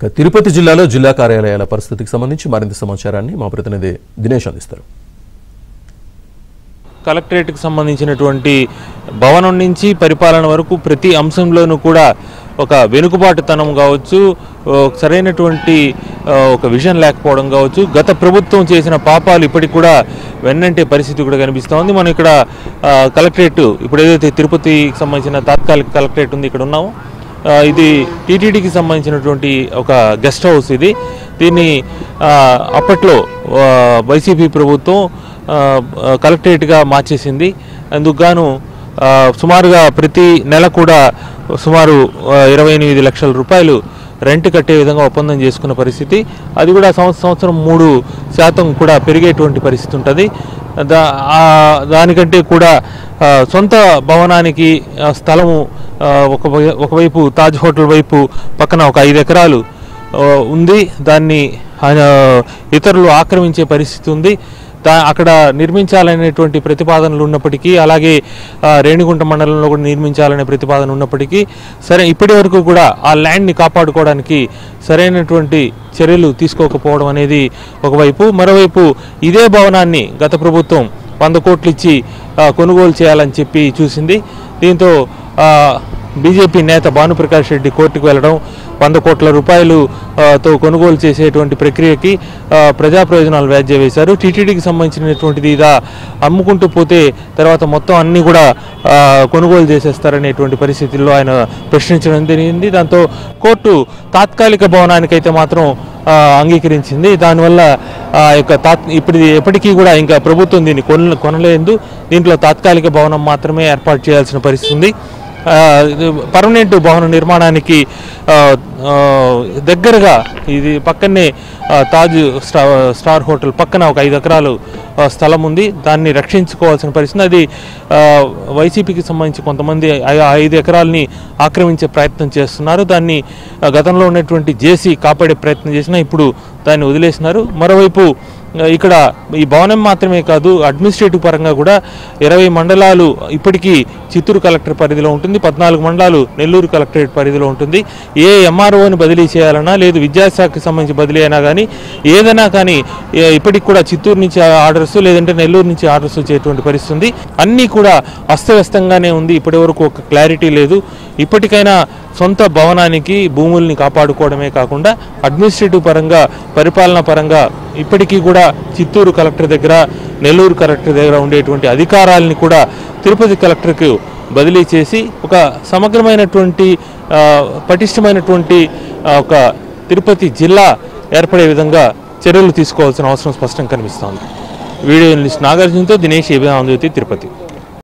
తిరుపతి జిల్లాలో జిల్లా కార్యాలయాల పరిస్థితికి సంబంధించి మరింత సమాచారాన్ని మా ప్రతినిధి దినేష్ అందిస్తారు. కలెక్టరేట్కి సంబంధించినటువంటి భవనం నుంచి పరిపాలన వరకు ప్రతి అంశంలోనూ కూడా ఒక వెనుకబాటుతనం కావచ్చు, సరైనటువంటి ఒక విజన్ లేకపోవడం కావచ్చు, గత ప్రభుత్వం చేసిన పాపాలు ఇప్పటికి కూడా వెన్నంటే పరిస్థితి కూడా కనిపిస్తూ ఉంది. మనం ఇక్కడ కలెక్టరేట్ ఇప్పుడు ఏదైతే తిరుపతికి సంబంధించిన తాత్కాలిక కలెక్టరేట్ ఉంది, ఇక్కడ ఉన్నాము. ఇది టీటీడీకి సంబంధించినటువంటి ఒక గెస్ట్ హౌస్. దీన్ని అప్పట్లో వైసీపీ ప్రభుత్వం కలెక్టరేట్గా మార్చేసింది. అందుకు గాను సుమారుగా ప్రతి నెల కూడా సుమారు 28 లక్షల రూపాయలు రెంట్ కట్టే విధంగా ఒప్పందం చేసుకున్న పరిస్థితి. అది కూడా సంవత్సరం 3% కూడా పెరిగేటువంటి పరిస్థితి ఉంటుంది. దానికంటే కూడా సొంత భవనానికి స్థలము ఒకవైపు తాజ్ హోటల్ వైపు పక్కన ఒక 5 ఎకరాలు ఉంది. దాన్ని ఇతరులు ఆక్రమించే పరిస్థితి ఉంది. అక్కడ నిర్మించాలనేటువంటి ప్రతిపాదనలు ఉన్నప్పటికీ, అలాగే రేణిగుంట మండలంలో కూడా నిర్మించాలనే ప్రతిపాదన ఉన్నప్పటికీ సరే ఇప్పటి వరకు కూడా ఆ ల్యాండ్ని కాపాడుకోవడానికి సరైనటువంటి చర్యలు తీసుకోకపోవడం అనేది ఒకవైపు. మరోవైపు ఇదే భవనాన్ని గత ప్రభుత్వం 100 కోట్లు ఇచ్చి కొనుగోలు చేయాలని చెప్పి చూసింది. దీంతో బీజేపీ నేత భానుప్రకాష్ రెడ్డి కోర్టుకు వెళ్ళడం, 100 కోట్ల రూపాయలుతో కొనుగోలు చేసేటువంటి ప్రక్రియకి ప్రజా ప్రయోజనాలు వ్యాజ్యం వేశారు. టీటీడీకి సంబంధించినటువంటిది ఇదా అమ్ముకుంటూ పోతే తర్వాత మొత్తం అన్నీ కూడా కొనుగోలు చేసేస్తారనేటువంటి పరిస్థితుల్లో ఆయన ప్రశ్నించడం జరిగింది. దాంతో కోర్టు తాత్కాలిక భవనానికైతే మాత్రం అంగీకరించింది. దానివల్ల ఎప్పటికీ కూడా ఇంకా ప్రభుత్వం దీన్ని కొనలేదు. దీంట్లో తాత్కాలిక భవనం మాత్రమే ఏర్పాటు చేయాల్సిన పరిస్థితి ఉంది. పర్మనెంట్ భవన నిర్మాణానికి దగ్గరగా ఇది పక్కనే తాజ్ స్టార్ హోటల్ పక్కన ఒక 5 ఎకరాలు స్థలం ఉంది. దాన్ని రక్షించుకోవాల్సిన పరిస్థితి. అది వైసీపీకి సంబంధించి కొంతమంది 5 ఎకరాలని ఆక్రమించే ప్రయత్నం చేస్తున్నారు. దాన్ని గతంలో ఉన్నటువంటి జేసీ కాపాడే ప్రయత్నం చేసినా ఇప్పుడు దాన్ని వదిలేసినారు. మరోవైపు ఇక్కడ ఈ భవనం మాత్రమే కాదు, అడ్మినిస్ట్రేటివ్ పరంగా కూడా 20 మండలాలు ఇప్పటికీ చిత్తూరు కలెక్టర్ పరిధిలో ఉంటుంది, 14 మండలాలు నెల్లూరు కలెక్టరేట్ పరిధిలో ఉంటుంది. ఏ ఎంఆర్ఓని బదిలీ చేయాలన్నా, లేదు విద్యాశాఖకి సంబంధించి బదిలీ అయినా కానీ, ఏదైనా కానీ ఇప్పటికి కూడా చిత్తూరు నుంచి ఆర్డర్స్ లేదంటే నెల్లూరు నుంచి ఆర్డర్స్ వచ్చేటువంటి పరిస్థితి. అన్నీ కూడా అస్తవ్యస్తంగానే ఉంది. ఇప్పటి వరకు ఒక క్లారిటీ లేదు. ఇప్పటికైనా సొంత భవనానికి భూముల్ని కాపాడుకోవడమే కాకుండా అడ్మినిస్ట్రేటివ్ పరంగా, పరిపాలన పరంగా ఇప్పటికీ కూడా చిత్తూరు కలెక్టర్ దగ్గర, నెల్లూరు కలెక్టర్ దగ్గర ఉండేటువంటి అధికారాలని కూడా తిరుపతి కలెక్టర్కు బదిలీ చేసి ఒక సమగ్రమైనటువంటి పటిష్టమైనటువంటి ఒక తిరుపతి జిల్లా ఏర్పడే విధంగా చర్యలు తీసుకోవాల్సిన అవసరం స్పష్టంగా కనిపిస్తోంది. వీడియో జర్నలిస్ట్ నాగార్జునతో దినేష్, ABN ఆంధ్రజ్యోతి, తిరుపతి.